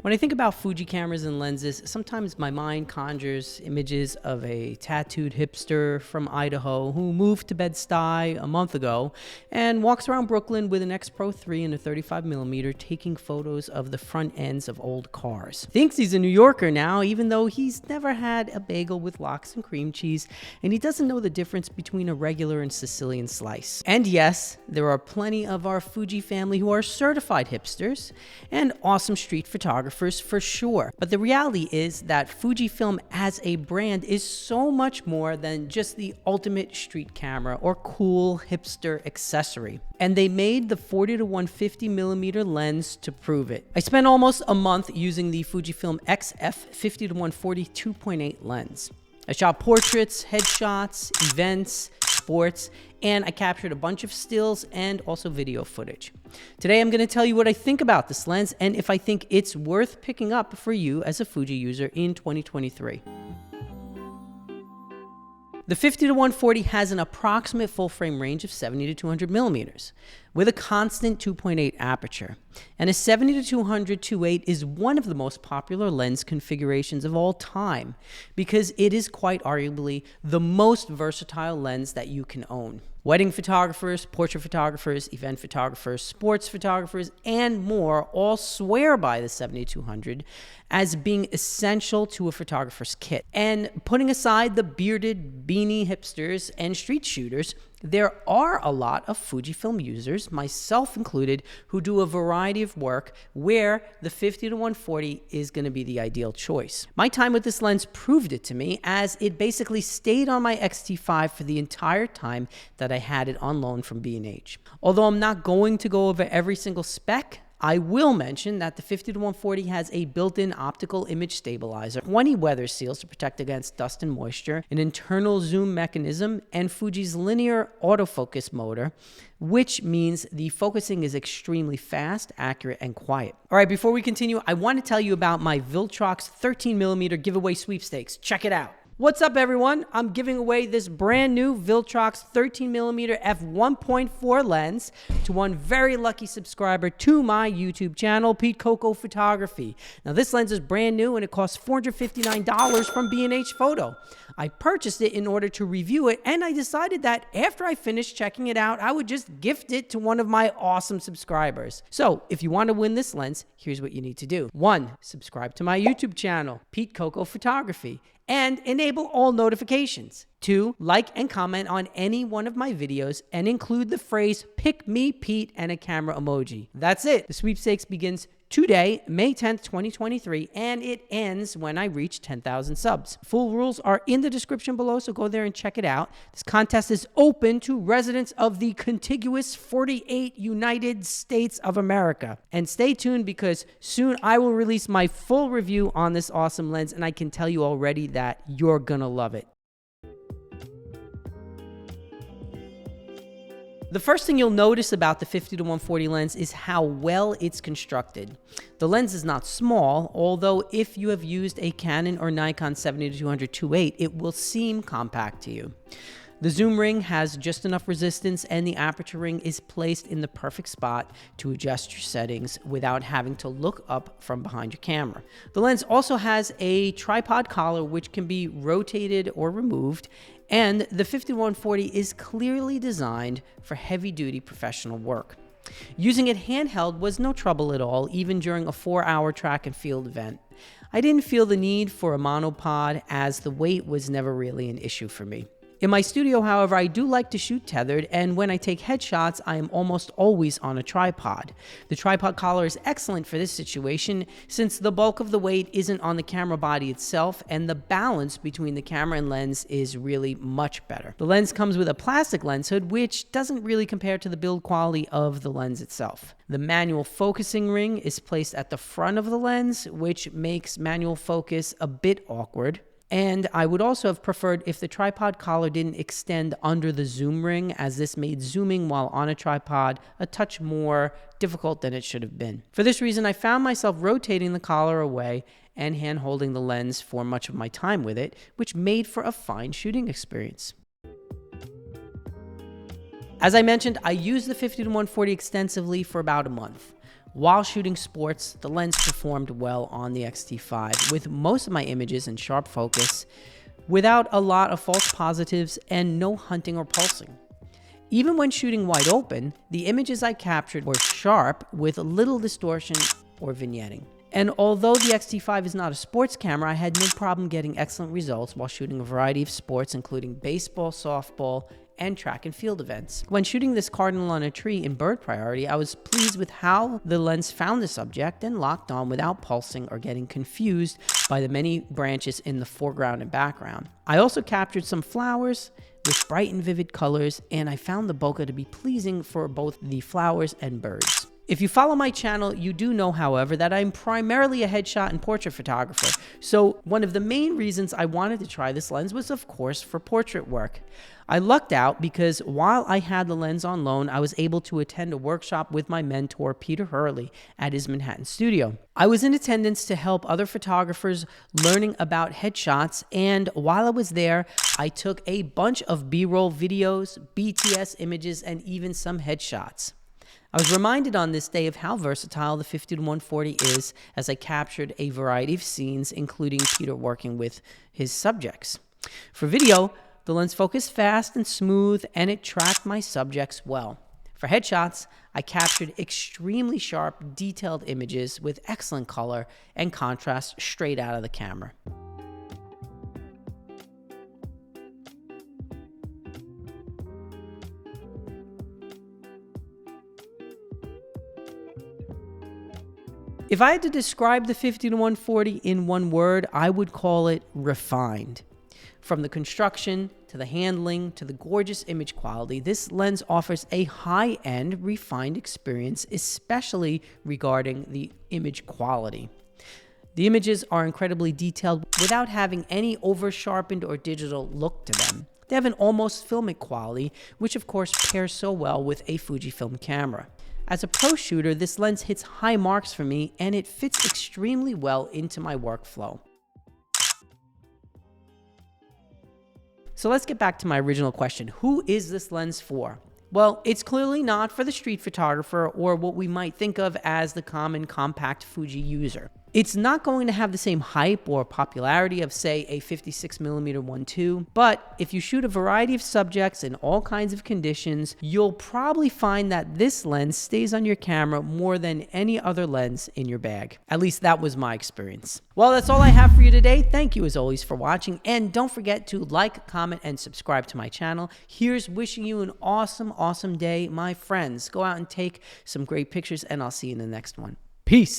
When I think about Fuji cameras and lenses, sometimes my mind conjures images of a tattooed hipster from Idaho who moved to Bed-Stuy a month ago and walks around Brooklyn with an X Pro 3 and a 35mm taking photos of the front ends of old cars. Thinks he's a New Yorker now, even though he's never had a bagel with lox and cream cheese, and he doesn't know the difference between a regular and Sicilian slice. And yes, there are plenty of our Fuji family who are certified hipsters and awesome street photographers for sure. But the reality is that Fujifilm as a brand is so much more than just the ultimate street camera or cool hipster accessory. And they made the 40-150mm lens to prove it. I spent almost a month using the Fujifilm XF 50-140 2.8 lens. I shot portraits, headshots, events, sports, and I captured a bunch of stills and also video footage. Today I'm going to tell you what I think about this lens and if I think it's worth picking up for you as a Fuji user in 2023. The 50-140 has an approximate full frame range of 70-200 millimeters with a constant 2.8 aperture. And a 70-200 2.8 is one of the most popular lens configurations of all time because it is quite arguably the most versatile lens that you can own. Wedding photographers, portrait photographers, event photographers, sports photographers, and more all swear by the 70-200 as being essential to a photographer's kit. And putting aside the bearded beanie hipsters and street shooters, there are a lot of Fujifilm users, myself included, who do a variety of work where the 50-140 is going to be the ideal choice. My time with this lens proved it to me, as it basically stayed on my X-T5 for the entire time that I had it on loan from B&H. Although I'm not going to go over every single spec, I will mention that the 50-140 has a built-in optical image stabilizer, 20 weather seals to protect against dust and moisture, an internal zoom mechanism, and Fuji's linear autofocus motor, which means the focusing is extremely fast, accurate, and quiet. All right, before we continue, I want to tell you about my Viltrox 13mm giveaway sweepstakes. Check it out. What's up, everyone? I'm giving away this brand new Viltrox 13mm f1.4 lens to one very lucky subscriber to my YouTube channel, Pete Coco Photography. Now, this lens is brand new and it costs $459 from B&H Photo. I purchased it in order to review it, and I decided that after I finished checking it out, I would just gift it to one of my awesome subscribers. So, if you want to win this lens, here's what you need to do. 1. Subscribe to my YouTube channel, Pete Coco Photography, and enable all notifications. 2. Like and comment on any one of my videos and include the phrase "Pick Me Pete" and a camera emoji. That's it. The sweepstakes begins today, May 10th, 2023, and it ends when I reach 10,000 subs. Full rules are in the description below, so go there and check it out. This contest is open to residents of the contiguous 48 United States of America. And stay tuned because soon I will release my full review on this awesome lens, and I can tell you already that you're gonna love it. The first thing you'll notice about the 50-140 lens is how well it's constructed. The lens is not small, although if you have used a Canon or Nikon 70-200 2.8, it will seem compact to you. The zoom ring has just enough resistance, and the aperture ring is placed in the perfect spot to adjust your settings without having to look up from behind your camera. The lens also has a tripod collar which can be rotated or removed, and the 50-140 is clearly designed for heavy-duty professional work. Using it handheld was no trouble at all, even during a 4-hour track and field event. I didn't feel the need for a monopod, as the weight was never really an issue for me. In my studio, however, I do like to shoot tethered, and when I take headshots, I am almost always on a tripod. The tripod collar is excellent for this situation since the bulk of the weight isn't on the camera body itself, and the balance between the camera and lens is really much better. The lens comes with a plastic lens hood, which doesn't really compare to the build quality of the lens itself. The manual focusing ring is placed at the front of the lens, which makes manual focus a bit awkward. And I would also have preferred if the tripod collar didn't extend under the zoom ring, as this made zooming while on a tripod a touch more difficult than it should have been. For this reason, I found myself rotating the collar away and hand holding the lens for much of my time with it, which made for a fine shooting experience. As I mentioned, I used the 50-140 extensively for about a month. While shooting sports, the lens performed well on the X-T5 with most of my images in sharp focus, without a lot of false positives and no hunting or pulsing. Even when shooting wide open, the images I captured were sharp with little distortion or vignetting. And although the X-T5 is not a sports camera, I had no problem getting excellent results while shooting a variety of sports, including baseball, softball, and track and field events. When shooting this cardinal on a tree in bird priority, I was pleased with how the lens found the subject and locked on without pulsing or getting confused by the many branches in the foreground and background. I also captured some flowers with bright and vivid colors, and I found the bokeh to be pleasing for both the flowers and birds. If you follow my channel, you do know, however, that I'm primarily a headshot and portrait photographer. So one of the main reasons I wanted to try this lens was, of course, for portrait work. I lucked out because while I had the lens on loan, I was able to attend a workshop with my mentor, Peter Hurley, at his Manhattan studio. I was in attendance to help other photographers learning about headshots, and while I was there, I took a bunch of B-roll videos, BTS images, and even some headshots. I was reminded on this day of how versatile the 50-140 is as I captured a variety of scenes, including Peter working with his subjects. For video, the lens focused fast and smooth, and it tracked my subjects well. For headshots, I captured extremely sharp, detailed images with excellent color and contrast straight out of the camera. If I had to describe the 50-140 in one word, I would call it refined. From the construction, to the handling, to the gorgeous image quality, this lens offers a high-end, refined experience, especially regarding the image quality. The images are incredibly detailed without having any over-sharpened or digital look to them. They have an almost filmic quality, which of course pairs so well with a Fujifilm camera. As a pro shooter, this lens hits high marks for me, and it fits extremely well into my workflow. So let's get back to my original question. Who is this lens for? Well, it's clearly not for the street photographer or what we might think of as the common compact Fuji user. It's not going to have the same hype or popularity of, say, a 56mm 1.2, but if you shoot a variety of subjects in all kinds of conditions, you'll probably find that this lens stays on your camera more than any other lens in your bag. At least that was my experience. Well, that's all I have for you today. Thank you as always for watching, and don't forget to like, comment, and subscribe to my channel. Here's wishing you an awesome day, my friends. Go out and take some great pictures, and I'll see you in the next one. Peace.